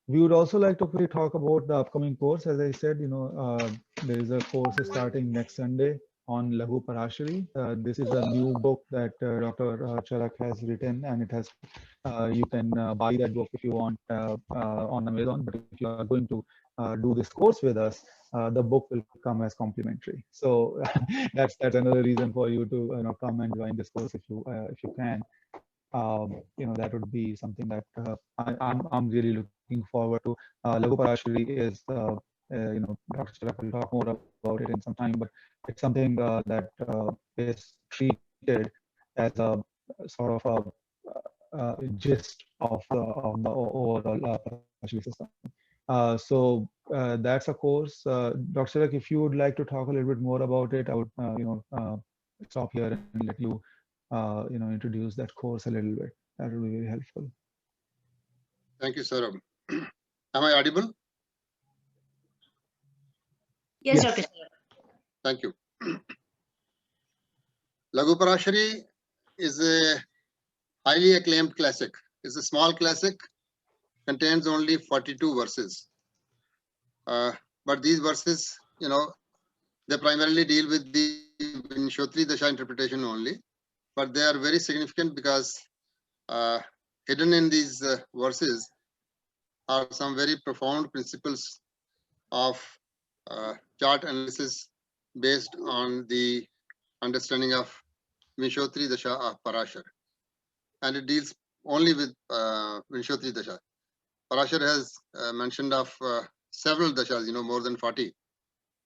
We would also like to quickly talk about the upcoming course. As I said, there is a course starting next Sunday on Laghu Parashari. This is a new book that Dr. Charak has written, and it has you can buy that book if you want on Amazon. But if you are going to do this course with us, the book will come as complimentary. So that's another reason for you to come and join this course if you can. That would be something that I'm really looking forward to. Laghu Parashari is, Dr. Charak will talk more about it in some time, but it's something that is treated as a sort of a gist of the overall Parashari system. That's a course. Dr. Charak, if you would like to talk a little bit more about it, I would, stop here and let you introduce that course a little bit. That would be very helpful. Thank you, Saurabh. Am I audible? Yes, Dr. Thank you. Laghu Parashari is a highly acclaimed classic. It's a small classic, contains only 42 verses. But these verses, they primarily deal with the Vinshotri Dasha interpretation only. But they are very significant because hidden in these verses are some very profound principles of chart analysis based on the understanding of Vinshotri Dasha of Parashar. And it deals only with Vinshotri Dasha. Parashar has mentioned of several dashas, more than 40.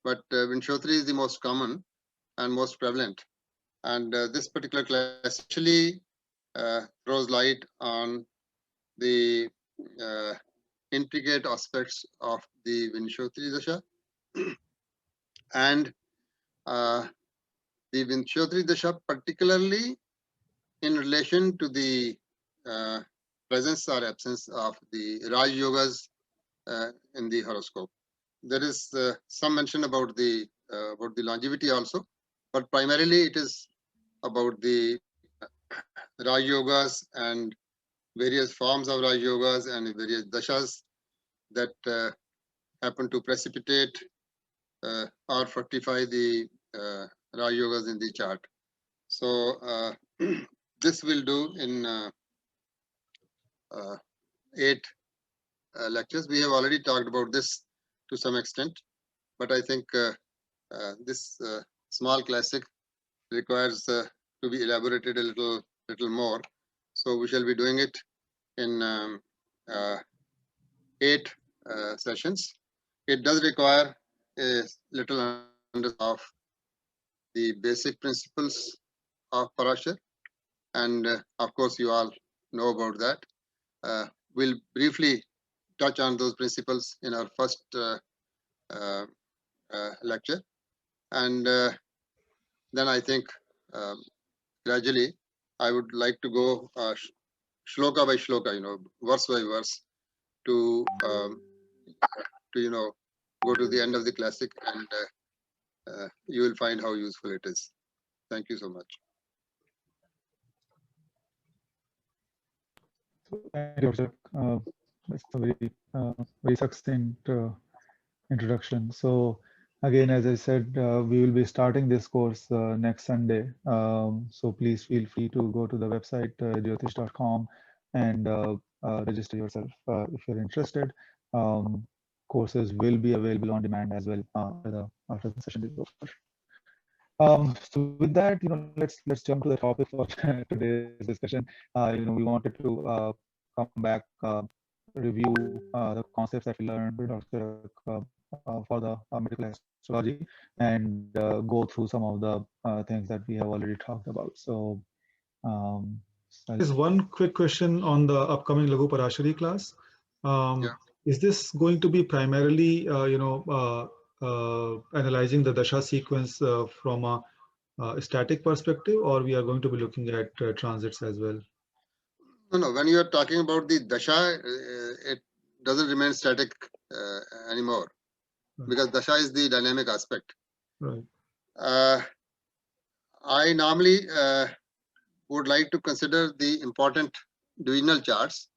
But Vinshotri is the most common and most prevalent. And this particular class actually throws light on the intricate aspects of the Vinshotri Dasha and the Vinshotri Dasha, particularly in relation to the presence or absence of the Raj Yogas in the horoscope. There is some mention about the longevity also, but primarily it is about the Raj Yogas and various forms of Raj Yogas and various dashas that happen to precipitate or fructify the Raj Yogas in the chart. So this will do in 8 lectures. We have already talked about this to some extent, but I think this small classic requires to be elaborated a little more. So we shall be doing it in 8 sessions. It does require a little understanding of the basic principles of Parashar, and of course you all know about that. We'll briefly touch on those principles in our first lecture, and then I think gradually I would like to go shloka by shloka, verse by verse, to go to the end of the classic, and you will find how useful it is. Thank you so much. Thank you, Dr. That's a very succinct introduction. So again, as I said, we will be starting this course next Sunday. So please feel free to go to the website jyotish.com and register yourself if you're interested. Courses will be available on demand as well after the session is over. So with that, let's jump to the topic for today's discussion. We wanted to come back, review the concepts that we learned with Dr. For the medical astrology, and go through some of the things that we have already talked about. So there's one quick question on the upcoming Laghu Parashari class. Is this going to be primarily analyzing the dasha sequence from a static perspective, or we are going to be looking at transits as well? No. When you are talking about the dasha, it doesn't remain static anymore, because dasha is the dynamic aspect. Right. I normally would like to consider the important divisional charts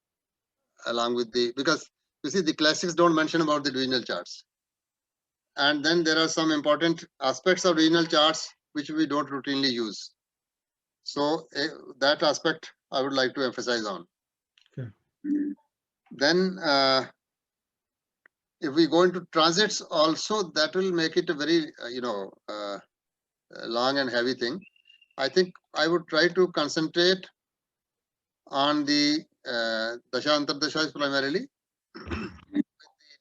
along with because you see the classics don't mention about the divisional charts. And then there are some important aspects of divisional charts which we don't routinely use. So that aspect I would like to emphasize on. Okay. Then if we go into transits also, that will make it a very, long and heavy thing. I think I would try to concentrate on the Dasha Antardashas primarily,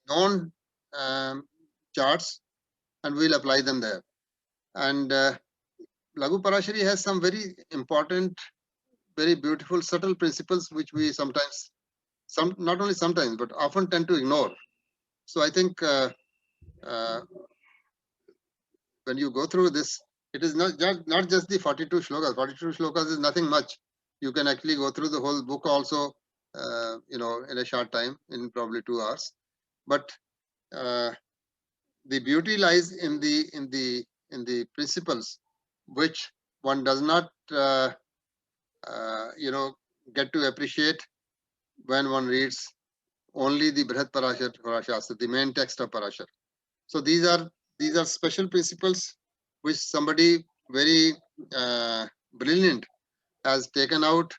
known charts, and we'll apply them there. And Laghu Parashari has some very important, very beautiful, subtle principles which we sometimes, not only sometimes, but often tend to ignore. So I think when you go through this, it is not just the 42 shlokas. 42 shlokas is nothing much. You can actually go through the whole book also, in a short time, in probably 2 hours. But the beauty lies in the principles which one does not get to appreciate when one reads only the Brihat Parashara, the main text of Parashar. So these are special principles which somebody very brilliant has taken out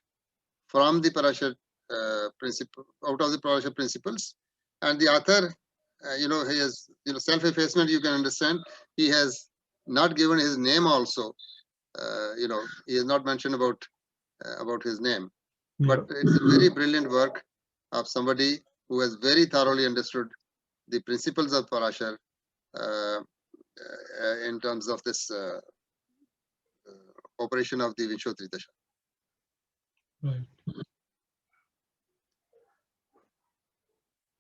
from the Parashar principle, out of the Parashar principles, and the author, he has self-effacement. You can understand. He has not given his name also. He has not mentioned about his name, but it's a very brilliant work of somebody who has very thoroughly understood the principles of Parashar in terms of this operation of the Vinshotri Dasha. Right.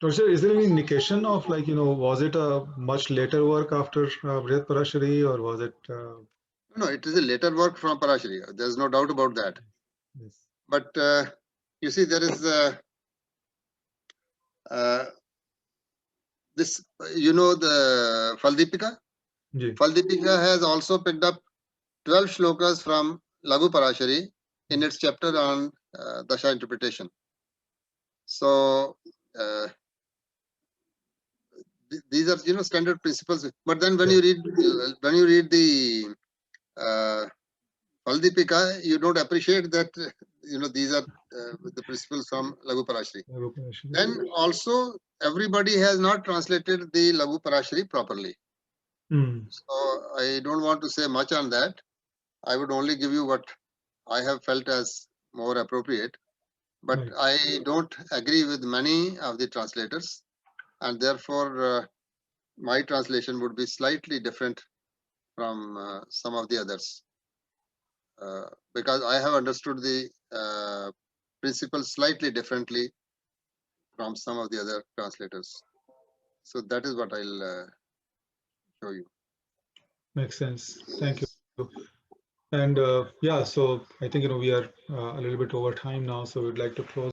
So is there any indication of was it a much later work after Brihat Parashari, or was it? No, it is a later work from Parashari. There's no doubt about that. Yes. But you see, there is this, the Faldipika. Yeah. Faldipika has also picked up 12 shlokas from Laghu Parashari in its chapter on Dasha interpretation. So these are standard principles. But then when you read the Faldipika, you don't appreciate that these are the principles from Laghu Parashari. Then also everybody has not translated the Laghu Parashari properly. So I don't want to say much on that. I would only give you what I have felt as more appropriate. But Right. I don't agree with many of the translators, and therefore my translation would be slightly different from some of the others, because I have understood the principles slightly differently from some of the other translators. So that is what I'll show you. Makes sense. Thank you. And yeah, so I think we are a little bit over time now, so we'd like to close.